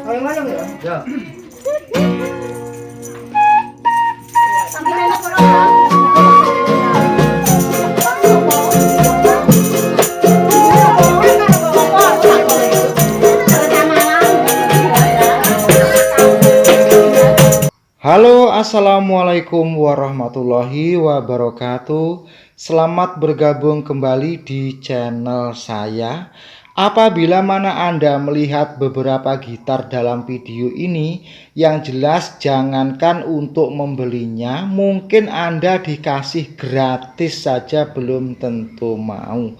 Oh, yang mana ya? Ya. Halo, assalamualaikum warahmatullahi wabarakatuh. Selamat bergabung kembali di channel saya. Apabila mana Anda melihat beberapa gitar dalam video ini, yang jelas jangankan untuk membelinya, mungkin Anda dikasih gratis saja belum tentu mau.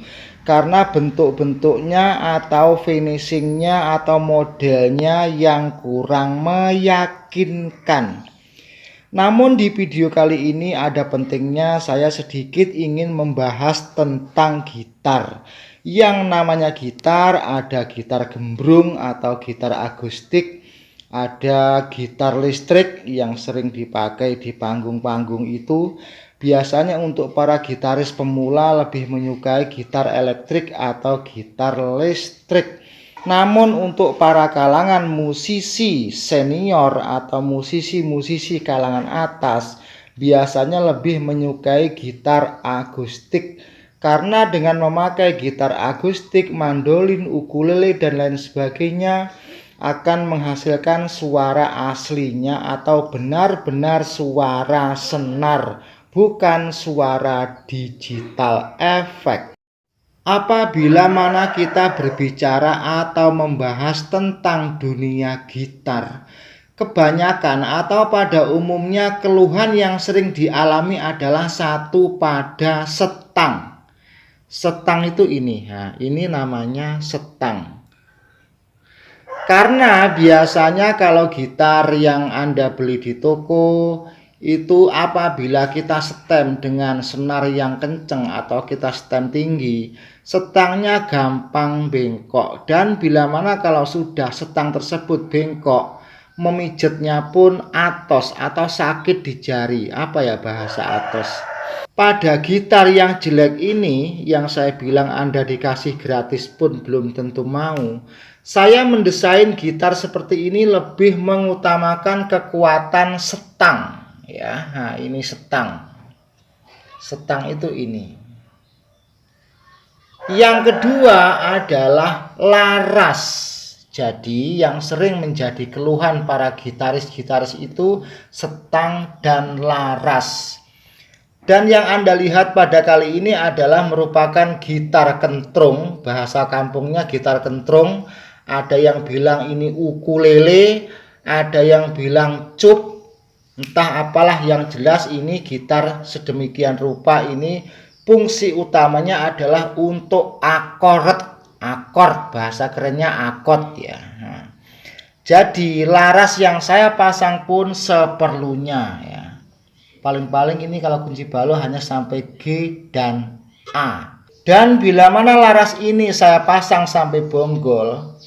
Karena bentuk-bentuknya atau finishingnya atau modelnya yang kurang meyakinkan. Namun di video kali ini ada pentingnya saya sedikit ingin membahas tentang gitar. Yang namanya gitar, ada gitar gembrung atau gitar akustik, ada gitar listrik yang sering dipakai di panggung-panggung itu. Biasanya untuk para gitaris pemula lebih menyukai gitar elektrik atau gitar listrik. Namun untuk para kalangan musisi senior atau musisi-musisi kalangan atas biasanya lebih menyukai gitar akustik. Karena dengan memakai gitar akustik, mandolin, ukulele dan lain sebagainya akan menghasilkan suara aslinya atau benar-benar suara senar, bukan suara digital efek. Apabila mana kita berbicara atau membahas tentang dunia gitar, kebanyakan atau pada umumnya keluhan yang sering dialami adalah satu pada setang. Setang itu ini, ini namanya setang. Karena biasanya kalau gitar yang Anda beli di toko itu apabila kita setem dengan senar yang kenceng atau kita setem tinggi, setangnya gampang bengkok. Dan bila mana kalau sudah setang tersebut bengkok, memijatnya pun atos atau sakit di jari. Apa ya bahasa atos? Pada gitar yang jelek ini, yang saya bilang Anda dikasih gratis pun belum tentu mau. Saya mendesain gitar seperti ini lebih mengutamakan kekuatan setang. Ya, nah ini setang. Setang itu ini. Yang kedua adalah laras. Jadi yang sering menjadi keluhan para gitaris-gitaris itu setang dan laras. Dan yang Anda lihat pada kali ini adalah merupakan gitar kentrung. Bahasa kampungnya gitar kentrung. Ada yang bilang ini ukulele, ada yang bilang cup. Entah apalah, yang jelas ini gitar sedemikian rupa ini fungsi utamanya adalah untuk akord, bahasa kerennya akord ya. Nah, jadi laras yang saya pasang pun seperlunya ya. Paling-paling ini kalau kunci balo hanya sampai G dan A. Dan bila mana laras ini saya pasang sampai bonggol,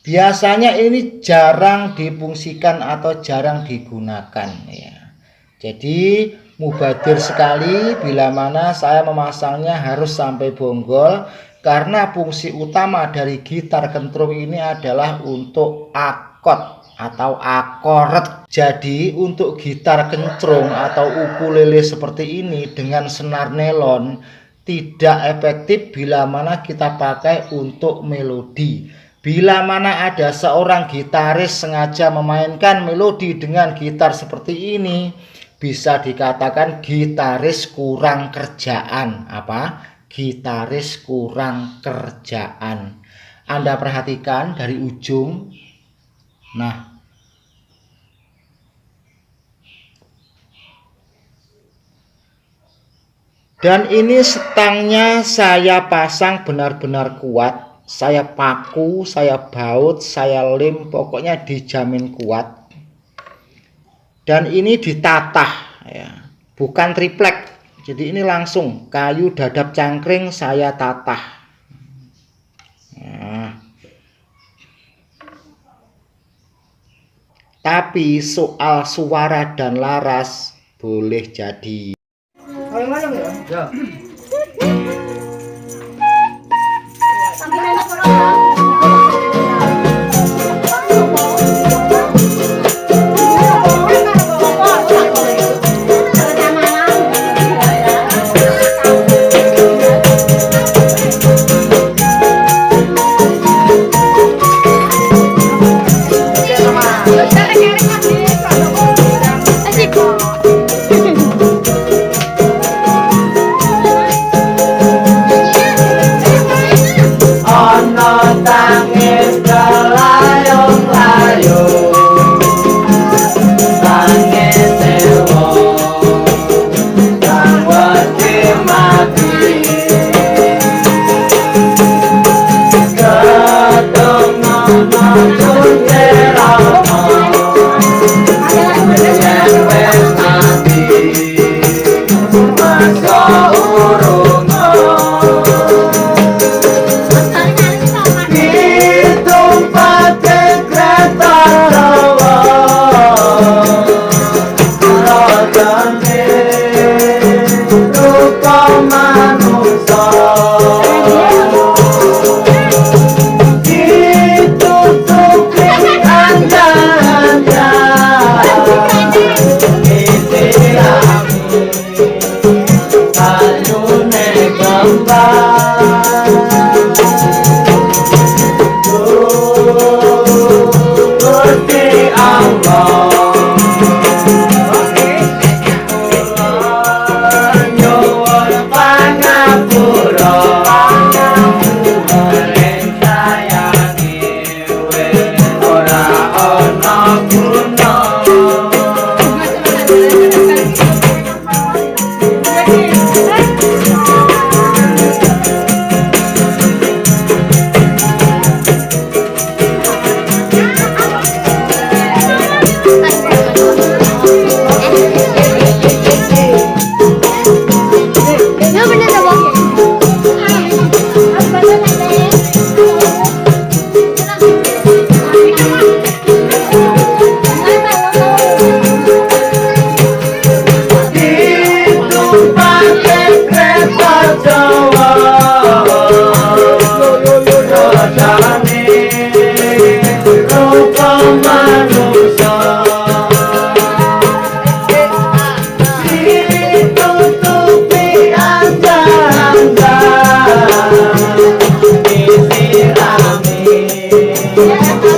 biasanya ini jarang difungsikan atau jarang digunakan ya. Jadi mubadir sekali bila mana saya memasangnya harus sampai bonggol, karena fungsi utama dari gitar kentrung ini adalah untuk akord atau akord. Jadi untuk gitar kentrung atau ukulele seperti ini dengan senar nelon tidak efektif bila mana kita pakai untuk melodi. Bila mana ada seorang gitaris sengaja memainkan melodi dengan gitar seperti ini, bisa dikatakan gitaris kurang kerjaan. Apa? Gitaris kurang kerjaan. Anda perhatikan dari ujung. Nah, dan ini setangnya saya pasang benar-benar kuat. Saya paku, saya baut, saya lem, pokoknya dijamin kuat. Dan ini ditatah ya, bukan triplek. Jadi ini langsung kayu dadap cangkring saya tatah. Nah, tapi soal suara dan laras boleh jadi. Oh, yang mana ya? Ya. Sampai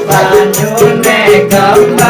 Banyune kembang